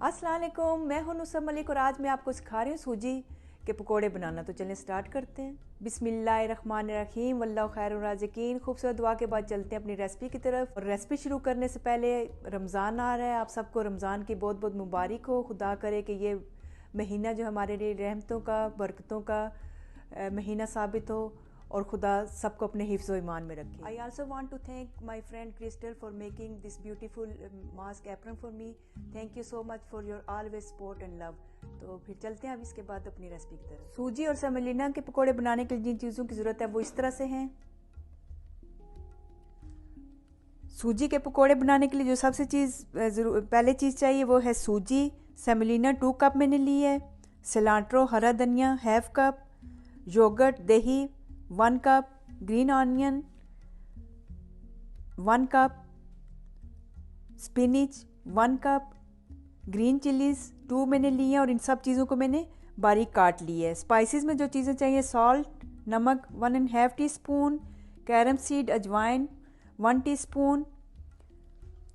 अस्सलाम वालेकुम, मैं हूं नुसरत मलिक और आज मैं आपको सिखा रही हूँ सूजी के पकोड़े बनाना। तो चलें स्टार्ट करते हैं। बिस्मिल्लाहिर्रहमानिर्रहीम, वल्लाहु खैरुर राज़िकीन। खूबसूरत दुआ के बाद चलते हैं अपनी रेसिपी की तरफ। और रेसिपी शुरू करने से पहले रमज़ान आ रहा है, आप सबको रमज़ान की बहुत बहुत मुबारक हो। खुदा करे कि ये महीना जो हमारे लिए रहमतों का, बरकतों का महीना साबित हो और खुदा सबको अपने हिफ्ज़ व ईमान में रखे। I also want to thank my friend Crystal for making this beautiful mask apron for me. Thank you so much for your always support and love. तो फिर चलते हैं अब इसके बाद अपनी रेसिपी की तरफ। सूजी और सेमोलिना के पकोड़े बनाने के लिए जिन चीज़ों की ज़रूरत है वो इस तरह से हैं। सूजी के पकोड़े बनाने के लिए जो सबसे पहले चीज़ चाहिए वो है सूजी। सेमोलिना 2 कप मैंने ली है। सिलांट्रो हरा धनिया ½ कप। योगर्ट दही 1 cup. Green onion 1 cup. Spinach 1 cup. Green chillies 2 मैंने ली हैं और इन सब चीज़ों को मैंने बारीक काट ली है। स्पाइसेस में जो चीज़ें चाहिए, सॉल्ट नमक 1½ टीस्पून, कैरम सीड अजवाइन 1 टीस्पून,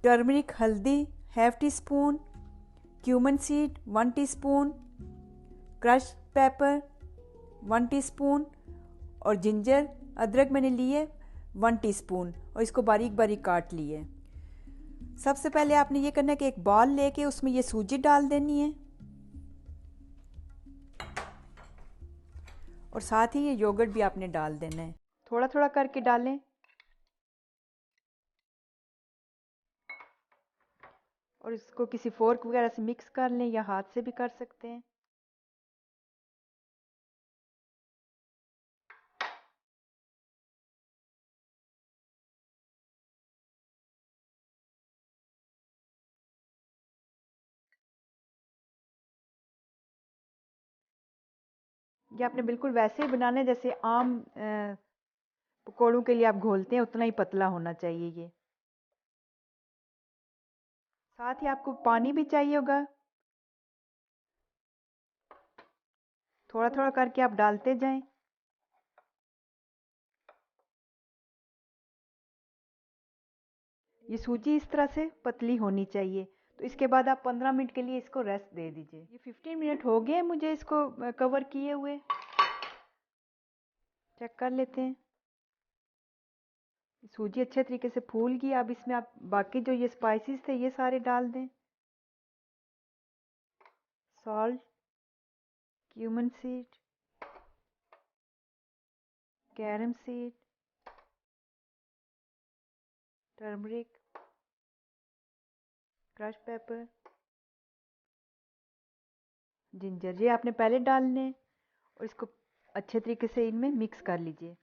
टर्मरिक हल्दी ½ teaspoon, cumin seed 1 teaspoon, crush paper 1 teaspoon और जिंजर अदरक मैंने ली है 1 टीस्पून और इसको बारीक बारीक काट ली है। सबसे पहले आपने ये करना है कि एक बॉल लेके उसमें ये सूजी डाल देनी है और साथ ही ये योगर्ट भी आपने डाल देना है। थोड़ा थोड़ा करके डालें और इसको किसी फोर्क वगैरह से मिक्स कर लें या हाथ से भी कर सकते हैं। ये आपने बिल्कुल वैसे ही बनाना है जैसे आम पकौड़ों के लिए आप घोलते हैं, उतना ही पतला होना चाहिए ये। साथ ही आपको पानी भी चाहिए होगा। थोड़ा थोड़ा करके आप डालते जाएं। ये सूजी इस तरह से पतली होनी चाहिए। तो इसके बाद आप 15 मिनट के लिए इसको रेस्ट दे दीजिए। ये 15 मिनट हो गए मुझे इसको कवर किए हुए। चेक कर लेते हैं। सूजी अच्छे तरीके से फूल गई। अब इसमें आप बाकी जो ये स्पाइसेस थे ये सारे डाल दें। Salt, cumin seed, carom seed, turmeric, crush paper, ginger, ये आपने पहले डालने हैं और इसको अच्छे तरीके से इनमें मिक्स कर लीजिए।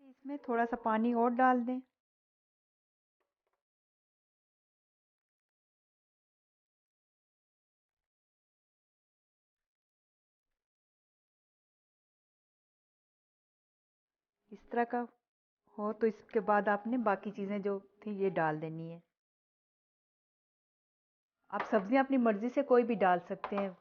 इसमें थोड़ा सा पानी और डाल दें। इस तरह का हो तो इसके बाद आपने बाकी चीज़ें जो थी ये डाल देनी है। आप सब्जियां अपनी मर्जी से कोई भी डाल सकते हैं।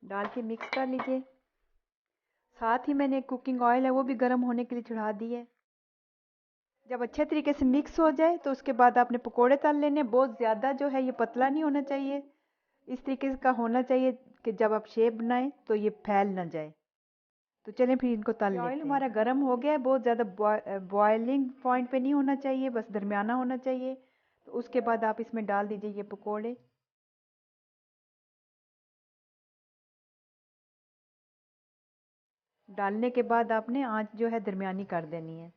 डाल के मिक्स कर लीजिए। साथ ही मैंने कुकिंग ऑयल है वो भी गर्म होने के लिए चढ़ा दी है। जब अच्छे तरीके से मिक्स हो जाए तो उसके बाद आपने पकोड़े तल लेने। बहुत ज़्यादा जो है ये पतला नहीं होना चाहिए, इस तरीके का होना चाहिए कि जब आप शेप बनाएं तो ये फैल ना जाए। तो चलें फिर इनको तल लेते हैं। ऑयल हमारा गर्म हो गया है। बहुत ज़्यादा बॉयलिंग पॉइंट पे नहीं होना चाहिए, बस दरमियाना होना चाहिए। तो उसके बाद आप इसमें डाल दीजिए ये पकोड़े। डालने के बाद आपने आंच जो है दरमियानी कर देनी है।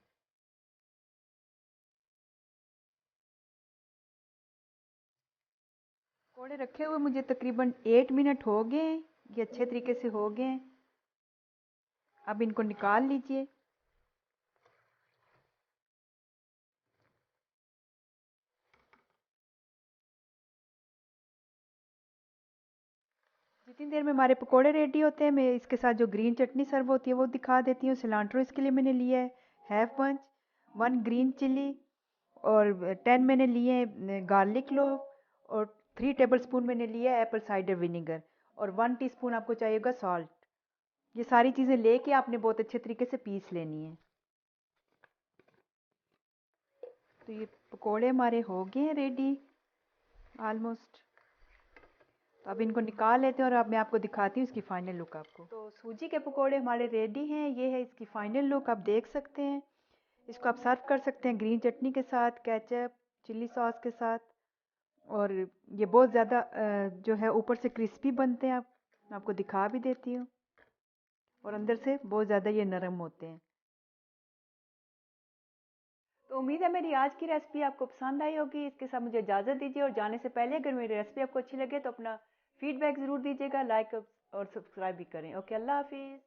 पकोड़े रखे हुए मुझे तकरीबन 8 मिनट हो गए हैं। ये अच्छे तरीके से हो गए हैं। अब इनको निकाल लीजिए। जितनी देर में हमारे पकोड़े रेडी होते हैं, मैं इसके साथ जो ग्रीन चटनी सर्व होती है वो दिखा देती हूँ। सिलांट्रो इसके लिए मैंने लिया है ½ पंच। 1 ग्रीन चिली और 10 मैंने लिए गार्लिक क्लोव और 3 टेबलस्पून मैंने लिया एप्पल साइडर विनेगर और 1 टीस्पून आपको चाहिएगा सॉल्ट। ये सारी चीज़ें लेके आपने बहुत अच्छे तरीके से पीस लेनी है। तो ये पकोड़े हमारे हो गए हैं रेडी ऑलमोस्ट। तो अब इनको निकाल लेते हैं और अब मैं आपको दिखाती हूँ इसकी फ़ाइनल लुक आपको। तो सूजी के पकोड़े हमारे रेडी हैं। ये है इसकी फ़ाइनल लुक, आप देख सकते हैं। इसको आप सर्व कर सकते हैं ग्रीन चटनी के साथ, केचप, चिल्ली सॉस के साथ। और ये बहुत ज़्यादा जो है ऊपर से क्रिस्पी बनते हैं। आप आपको दिखा भी देती हूँ। और अंदर से बहुत ज़्यादा ये नरम होते हैं। तो उम्मीद है मेरी आज की रेसिपी आपको पसंद आई होगी। इसके साथ मुझे इजाज़त दीजिए और जाने से पहले अगर मेरी रेसिपी आपको अच्छी लगे तो अपना फीडबैक ज़रूर दीजिएगा, लाइक और सब्सक्राइब भी करें। ओके, अल्लाह हाफिज़।